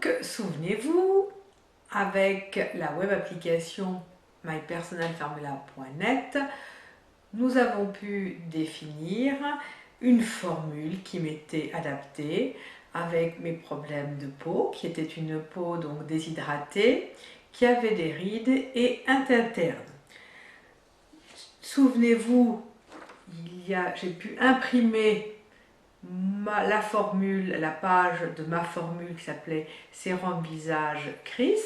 Donc, souvenez-vous, avec la web application mypersonalformula.net, nous avons pu définir une formule qui m'était adaptée avec mes problèmes de peau, qui était une peau donc déshydratée, qui avait des rides et un teint terne. Souvenez-vous, j'ai pu imprimer la formule, la page de ma formule qui s'appelait Sérum Visage Cris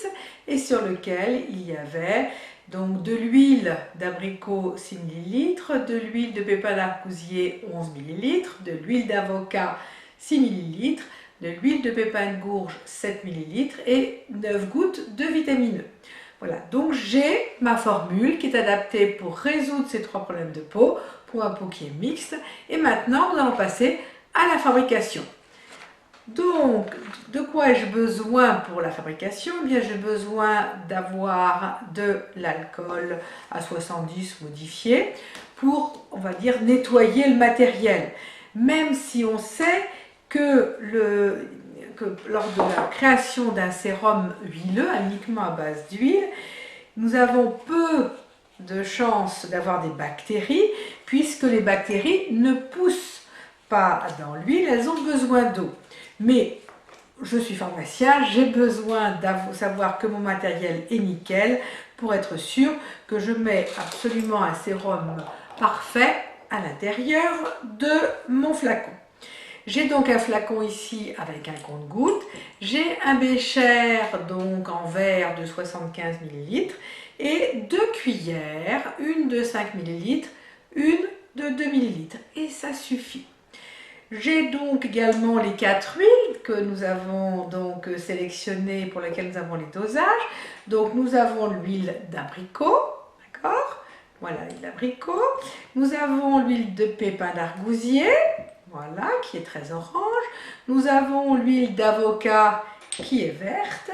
et sur lequel il y avait donc de l'huile d'abricot 6 ml, de l'huile de pépins d'argousier 11 ml, de l'huile d'avocat 6 ml, de l'huile de pépins de gourge 7 ml et 9 gouttes de vitamine E. Voilà, donc j'ai ma formule qui est adaptée pour résoudre ces trois problèmes de peau, pour ma peau qui est mixte. Et maintenant, nous allons passer à la fabrication. Donc, de quoi ai-je besoin pour la fabrication? Eh bien, j'ai besoin d'avoir de l'alcool à 70 modifié pour, on va dire, nettoyer le matériel. Même si on sait que lors de la création d'un sérum huileux, uniquement à base d'huile, nous avons peu de chances d'avoir des bactéries, puisque les bactéries ne poussent pas dans l'huile, elles ont besoin d'eau. Mais je suis pharmacien, j'ai besoin de savoir que mon matériel est nickel pour être sûr que je mets absolument un sérum parfait à l'intérieur de mon flacon. J'ai donc un flacon ici avec un compte-gouttes, j'ai un bécher donc en verre de 75 ml et deux cuillères, une de 5 ml, une de 2 ml et ça suffit. J'ai donc également les 4 huiles que nous avons donc sélectionnées pour lesquelles nous avons les dosages. Donc nous avons l'huile d'abricot, d'accord? Voilà l'huile d'abricot. Nous avons l'huile de pépins d'argousier, voilà, qui est très orange. Nous avons l'huile d'avocat qui est verte.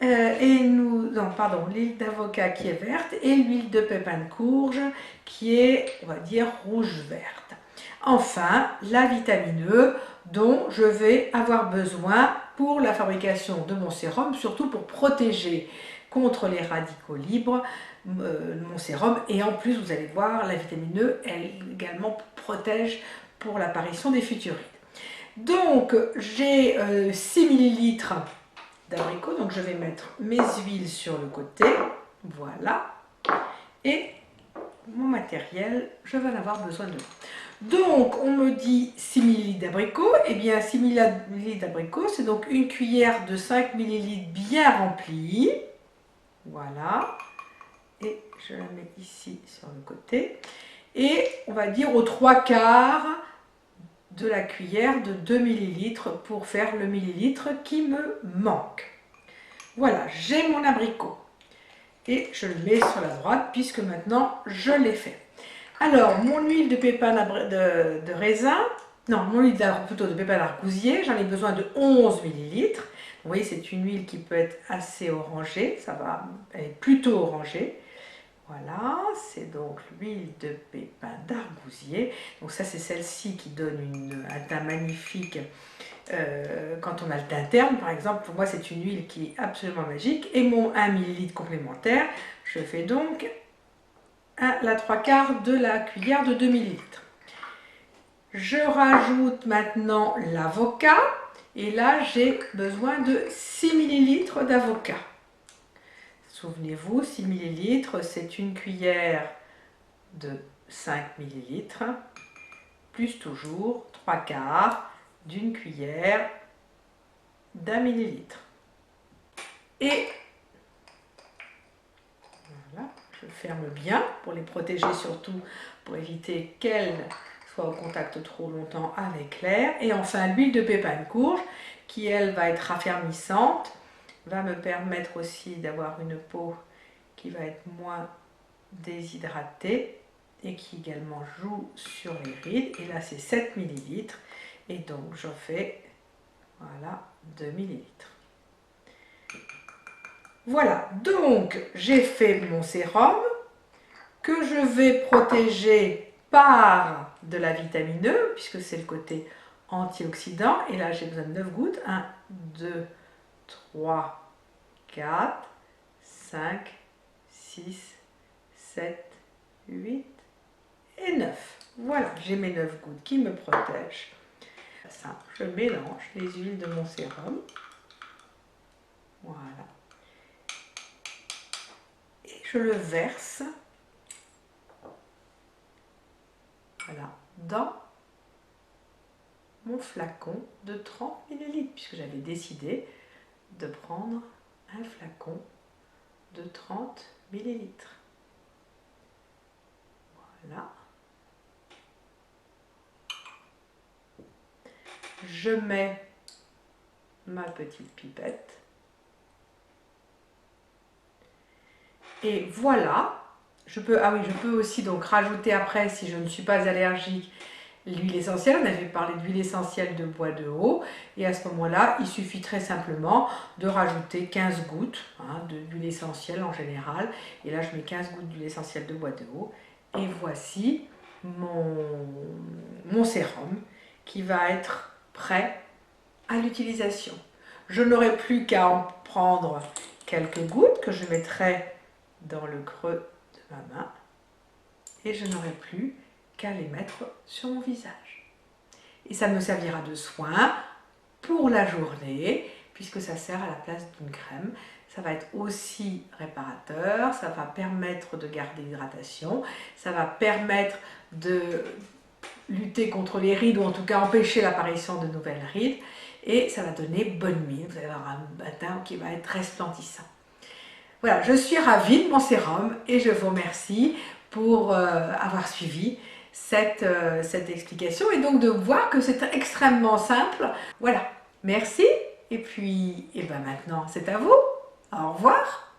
L'huile d'avocat qui est verte et l'huile de pépins de courge qui est, on va dire, rouge-verte. Enfin, la vitamine E dont je vais avoir besoin pour la fabrication de mon sérum, surtout pour protéger contre les radicaux libres mon sérum. Et en plus, vous allez voir, la vitamine E, elle également protège pour l'apparition des futurides. Donc, j'ai 6 ml d'abricot, donc je vais mettre mes huiles sur le côté, voilà, et mon matériel, je vais en avoir besoin de. Donc, on me dit 6 ml d'abricot, et bien 6 ml d'abricot, c'est donc une cuillère de 5 ml bien remplie, voilà, et je la mets ici sur le côté, et on va dire aux 3/4 de la cuillère de 2 ml pour faire le millilitre qui me manque. Voilà, j'ai mon abricot et je le mets sur la droite puisque maintenant je l'ai fait. Alors, mon huile de pépins de raisin, non, mon huile plutôt de pépins d'argousier, j'en ai besoin de 11 ml. Vous voyez, c'est une huile qui peut être assez orangée, ça va, elle est plutôt orangée. Voilà, c'est donc l'huile de pépins d'argousier. Donc ça, c'est celle-ci qui donne un teint magnifique quand on a le teint terne. Par exemple, pour moi, c'est une huile qui est absolument magique. Et mon 1 ml complémentaire, je fais donc la 3/4 de la cuillère de 2 ml. Je rajoute maintenant l'avocat. Et là, j'ai besoin de 6 ml d'avocat. Souvenez-vous, 6 ml, c'est une cuillère de 5 ml, plus toujours 3/4 d'une cuillère d'1 millilitre. Et voilà, je ferme bien pour les protéger, surtout pour éviter qu'elles soient au contact trop longtemps avec l'air. Et enfin, l'huile de pépins de courge, qui elle va être raffermissante, va me permettre aussi d'avoir une peau qui va être moins déshydratée et qui également joue sur les rides. Et là, c'est 7 ml. Et donc, je fais, voilà, 2 ml. Voilà, donc j'ai fait mon sérum que je vais protéger par de la vitamine E, puisque c'est le côté antioxydant. Et là, j'ai besoin de 9 gouttes. 1, 2, 3, 4, 5, 6, 7, 8 et 9. Voilà, j'ai mes 9 gouttes qui me protègent. Ça, je mélange les huiles de mon sérum. Voilà. Et je le verse, voilà, dans mon flacon de 30 ml, puisque j'avais décidé de prendre un flacon de 30 ml. Voilà. Je mets ma petite pipette. Et voilà. Je peux aussi donc rajouter après, si je ne suis pas allergique, l'huile essentielle. On avait parlé d'huile essentielle de bois de haut. Et à ce moment-là, il suffit très simplement de rajouter 15 gouttes d'huile essentielle en général. Et là, je mets 15 gouttes d'huile essentielle de bois de haut. Et voici mon sérum qui va être prêt à l'utilisation. Je n'aurai plus qu'à en prendre quelques gouttes que je mettrai dans le creux de ma main et je n'aurai plus qu'à les mettre sur mon visage. Et ça me servira de soin pour la journée puisque ça sert à la place d'une crème. Ça va être aussi réparateur, ça va permettre de garder l'hydratation, ça va permettre de lutter contre les rides ou en tout cas empêcher l'apparition de nouvelles rides et ça va donner bonne mine. Vous allez avoir un teint qui va être resplendissant. Voilà, je suis ravie de mon sérum et je vous remercie pour avoir suivi cette explication et donc de voir que c'est extrêmement simple. Voilà, merci et puis maintenant c'est à vous. Au revoir.